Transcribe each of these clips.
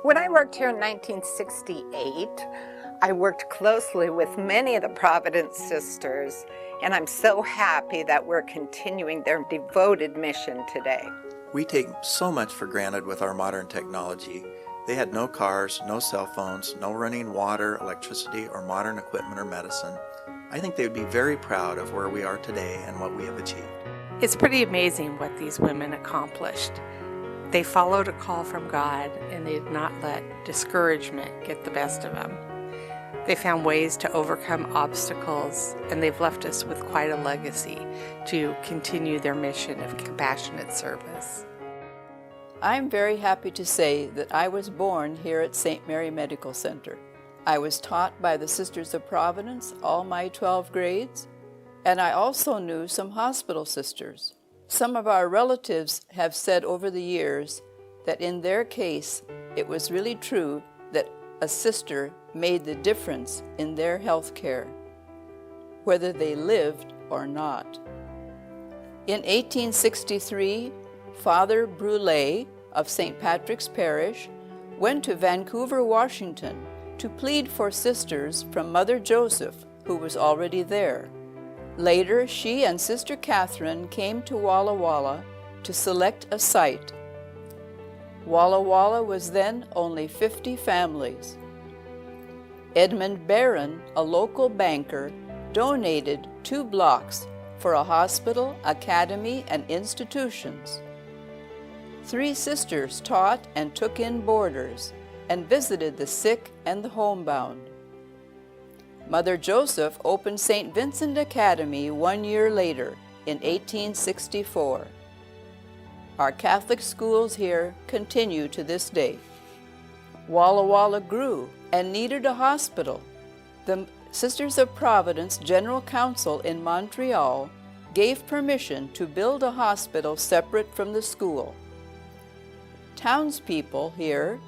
When I worked here in 1968, I worked closely with many of the Providence sisters, and I'm so happy that we're continuing their devoted mission today. We take so much for granted with our modern technology. They had no cars, no cell phones, no running water, electricity, or modern equipment or medicine. I think they would be very proud of where we are today and what we have achieved. It's pretty amazing what these women accomplished. They followed a call from God, and they did not let discouragement get the best of them. They found ways to overcome obstacles, and they've left us with quite a legacy to continue their mission of compassionate service. I'm very happy to say that I was born here at St. Mary Medical Center. I was taught by the Sisters of Providence all my 12 grades, and I also knew some hospital sisters. Some of our relatives have said over the years that in their case, it was really true that a sister made the difference in their health care, whether they lived or not. In 1863, Father Brulé of St. Patrick's Parish went to Vancouver, Washington to plead for sisters from Mother Joseph, who was already there. Later, she and Sister Catherine came to Walla Walla to select a site. Walla Walla was then only 50 families. Edmund Barron, a local banker, donated 2 blocks for a hospital, academy, and institutions. 3 sisters taught and took in boarders and visited the sick and the homebound. Mother Joseph opened St. Vincent Academy 1 year later, in 1864. Our Catholic schools here continue to this day. Walla Walla grew and needed a hospital. The Sisters of Providence General Council in Montreal gave permission to build a hospital separate from the school. Townspeople here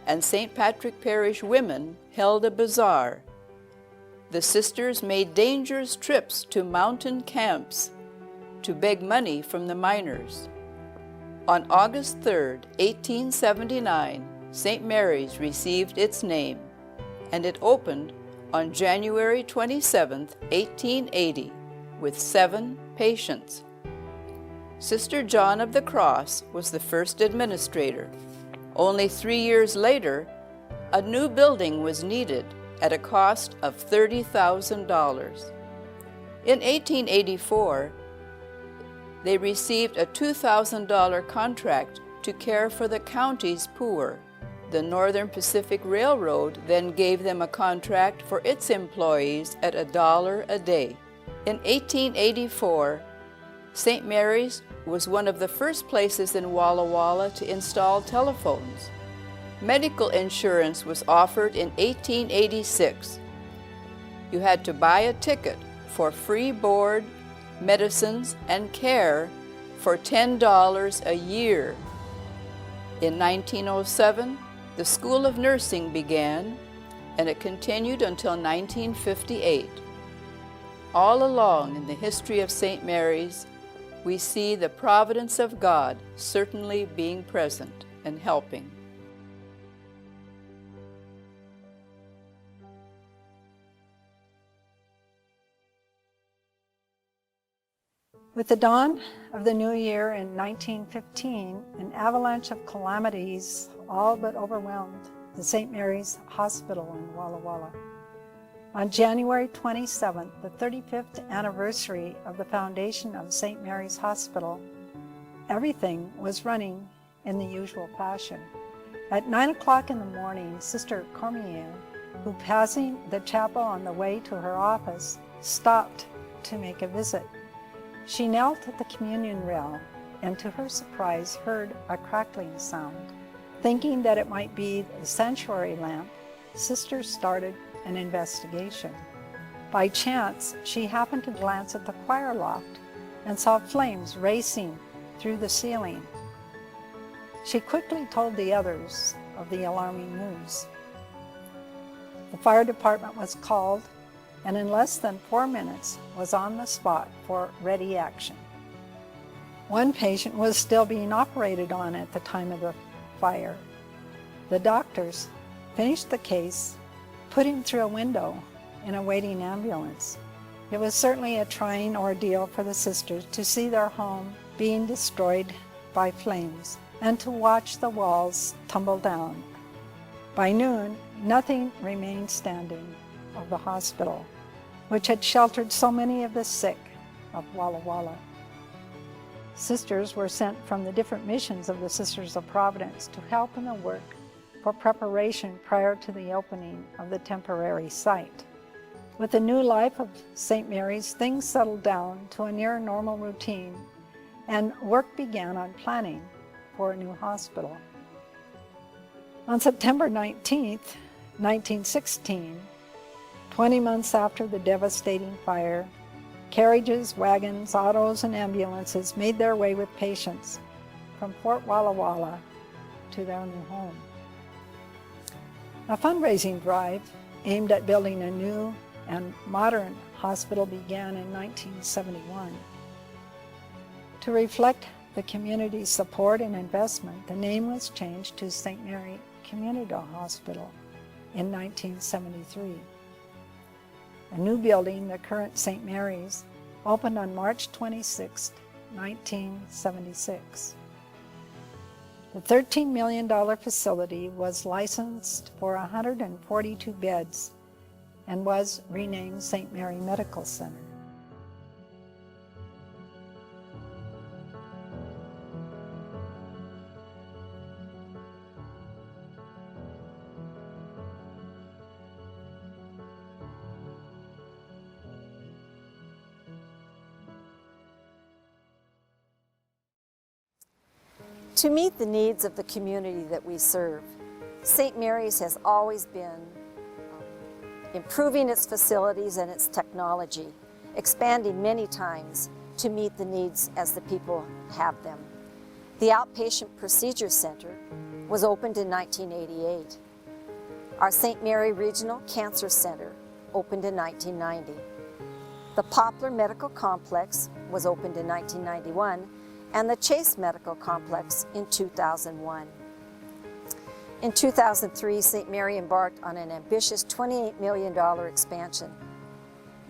and St. Patrick Parish women held a bazaar. The sisters made dangerous trips to mountain camps to beg money from the miners. On August 3, 1879, St. Mary's received its name, and it opened on January 27, 1880, with 7 patients. Sister John of the Cross was the first administrator. Only 3 years later, a new building was needed at a cost of $30,000. In 1884, they received a $2,000 contract to care for the county's poor. The Northern Pacific Railroad then gave them a contract for its employees at $1 a day. In 1884, St. Mary's was one of the first places in Walla Walla to install telephones. Medical insurance was offered in 1886. You had to buy a ticket for free board, medicines, and care for $10 a year. In 1907, the School of Nursing began, and it continued until 1958. All along in the history of St. Mary's, we see the providence of God certainly being present and helping. With the dawn of the new year in 1915, an avalanche of calamities all but overwhelmed the St. Mary's Hospital in Walla Walla. On January 27th, the 35th anniversary of the foundation of St. Mary's Hospital, everything was running in the usual fashion. At 9 o'clock in the morning, Sister Cormier, who passing the chapel on the way to her office, stopped to make a visit. She knelt at the communion rail and to her surprise heard a crackling sound. Thinking that it might be the sanctuary lamp, Sister started an investigation. By chance, she happened to glance at the choir loft and saw flames racing through the ceiling. She quickly told the others of the alarming news. The fire department was called, and in less than 4 minutes was on the spot for ready action. One patient was still being operated on at the time of the fire. The doctors finished the case, put him through a window in a waiting ambulance. It was certainly a trying ordeal for the sisters to see their home being destroyed by flames and to watch the walls tumble down. By noon, nothing remained standing of the hospital, which had sheltered so many of the sick of Walla Walla. Sisters were sent from the different missions of the Sisters of Providence to help in the work for preparation prior to the opening of the temporary site. With the new life of St. Mary's, things settled down to a near normal routine, and work began on planning for a new hospital. On September 19, 1916, 20 months after the devastating fire, carriages, wagons, autos, and ambulances made their way with patients from Fort Walla Walla to their new home. A fundraising drive aimed at building a new and modern hospital began in 1971. To reflect the community's support and investment, the name was changed to St. Mary Community Hospital in 1973. A new building, the current St. Mary's, opened on March 26, 1976. The $13 million facility was licensed for 142 beds and was renamed St. Mary Medical Center. To meet the needs of the community that we serve, St. Mary's has always been improving its facilities and its technology, expanding many times to meet the needs as the people have them. The Outpatient Procedure Center was opened in 1988. Our St. Mary Regional Cancer Center opened in 1990. The Poplar Medical Complex was opened in 1991, and the Chase Medical Complex in 2001. In 2003, St. Mary embarked on an ambitious $28 million expansion.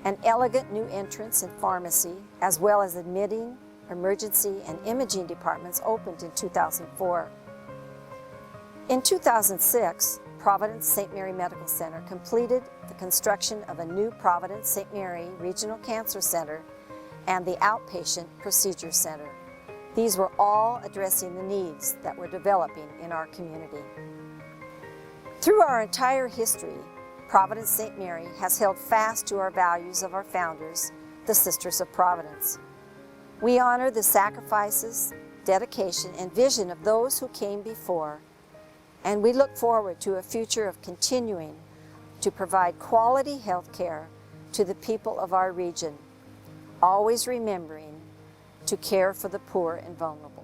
An elegant new entrance and pharmacy, as well as admitting, emergency, and imaging departments opened in 2004. In 2006, Providence St. Mary Medical Center completed the construction of a new Providence St. Mary Regional Cancer Center and the Outpatient Procedure Center. These were all addressing the needs that were developing in our community. Through our entire history, Providence St. Mary has held fast to our values of our founders, the Sisters of Providence. We honor the sacrifices, dedication, and vision of those who came before, and we look forward to a future of continuing to provide quality health care to the people of our region, always remembering to care for the poor and vulnerable.